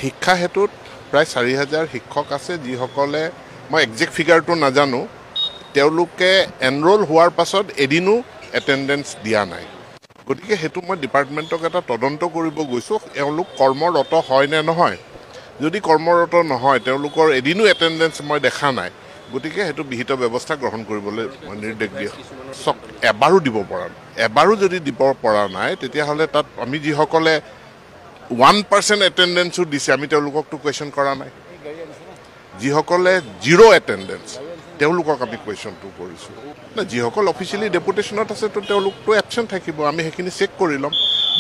শিক্ষা হেতুত প্ৰায় 4,000 শিক্ষক আছে যিসকলে মই একজেক্ট ফিগাৰটো নাজানো তেওঁলোকে এনৰোল হোৱাৰ পাছত এদিনো এটেণ্ডেঞ্চ দিয়া নাই গতিকে হেতু মই ডিপাৰ্টমেণ্টক এটা তদন্ত কৰিব গৈছোঁ তেওঁলোক কৰ্মৰত হয় নে নহয় যদি কৰ্মৰত নহয় তেওঁলোকৰ এদিনো এটেণ্ডেঞ্চ মই দেখা নাই গতিকে হেতু বিহিত ব্যৱস্থা গ্ৰহণ কৰিবলৈ মই নিৰ্দেশ দিয়া সক এবাৰো দিব পৰা এবাৰো যদি দিব পৰা নাই তেতিয়াহ'লে তাত আমি যিসকলে 1% এটেণ্ডেঞ্চো দিছে আমি তেওঁলোককতো কুৱেশ্যন কৰা নাই যিসকলে 0 এটেণ্ডেঞ্চ তেওঁলোকক আমি কুৱেশ্যনটো কৰিছোঁ যিসকল অফিচিয়েলি ডেপুটেশ্যনত আছে তো তেওঁলোকতো এবচেণ্ট থাকিব আমি সেইখিনি চেক কৰি ল'ম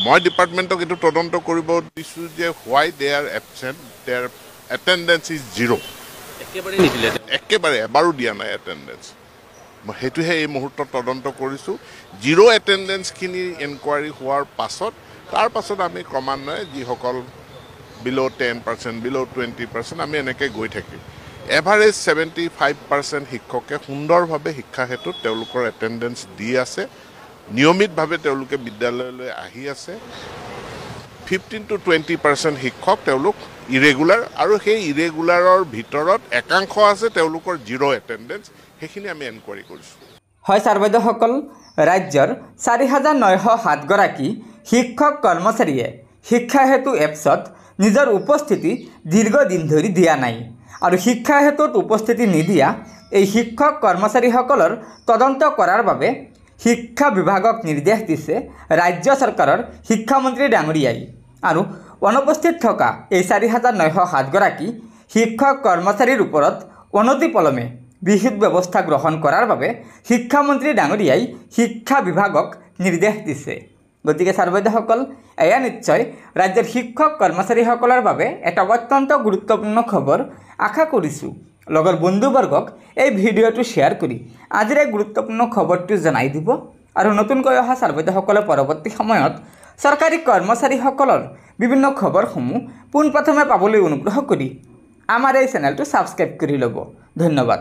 মই ডিপাৰ্টমেণ্টক এইটো তদন্ত কৰিব দিছোঁ যে why they are absent their attendance is 0 একেবাৰে এবাৰো দিয়া নাই এটেণ্ডেঞ্চ মই সেইটোহে এই মুহূৰ্তত তদন্ত কৰিছোঁ 0 এটেণ্ডেঞ্চখিনি এনকুৱাৰী হোৱাৰ পাছত তাৰ পাছত আমি ক্ৰমান্বয়ে যিসকল বিল' 10% বিল' 20% আমি এনেকৈ গৈ থাকিম এভাৰেজ 75% শিক্ষকে সুন্দৰভাৱে শিক্ষা হেতুত তেওঁলোকৰ এটেণ্ডেঞ্চ দি আছে নিয়মিতভাৱে তেওঁলোকে বিদ্যালয়লৈ আহি আছে 15 to 20% শিক্ষক তেওঁলোক ইৰেগুলাৰ আৰু সেই ইৰেগুলাৰৰ ভিতৰত একাংশ আছে তেওঁলোকৰ 0 এটেণ্ডেঞ্চ সেইখিনি আমি এনকুৱাৰী কৰিছোঁ হয় ছাৰ বাইদেউসকল ৰাজ্যৰ 4,907 গৰাকী শিক্ষক কৰ্মচাৰীয়ে শিক্ষা হেতু এপছত নিজৰ উপস্থিতি দীৰ্ঘদিন ধৰি দিয়া নাই আৰু শিক্ষা হেতুত উপস্থিতি নিদিয়া এই শিক্ষক কৰ্মচাৰীসকলৰ তদন্ত কৰাৰ বাবে শিক্ষা বিভাগক নিৰ্দেশ দিছে ৰাজ্য চৰকাৰৰ শিক্ষামন্ত্ৰী ডাঙৰীয়াই আৰু অনুপস্থিত থকা এই 4,907 গৰাকী শিক্ষক কৰ্মচাৰীৰ ওপৰত অনতিপলমে বিহিত ব্যৱস্থা গ্ৰহণ কৰাৰ বাবে শিক্ষামন্ত্ৰী ডাঙৰীয়াই শিক্ষা বিভাগক নিৰ্দেশ দিছে গতিকে ছাৰ বাইদেউসকল এয়া নিশ্চয় ৰাজ্যৰ শিক্ষক কৰ্মচাৰীসকলৰ বাবে এটা অত্যন্ত গুৰুত্বপূৰ্ণ খবৰ আশা কৰিছোঁ লগৰ বন্ধুবৰ্গক এই ভিডিঅ'টো শ্বেয়াৰ কৰি আজিৰ এই গুৰুত্বপূৰ্ণ খবৰটো জনাই দিব আৰু নতুনকৈ অহা ছাৰ বাইদেউসকলে পৰৱৰ্তী সময়ত চৰকাৰী কৰ্মচাৰীসকলৰ বিভিন্ন খবৰসমূহ পোনপ্ৰথমে পাবলৈ অনুগ্ৰহ কৰি আমাৰ এই চেনেলটো ছাবস্ক্ৰাইব কৰি ল'ব ধন্যবাদ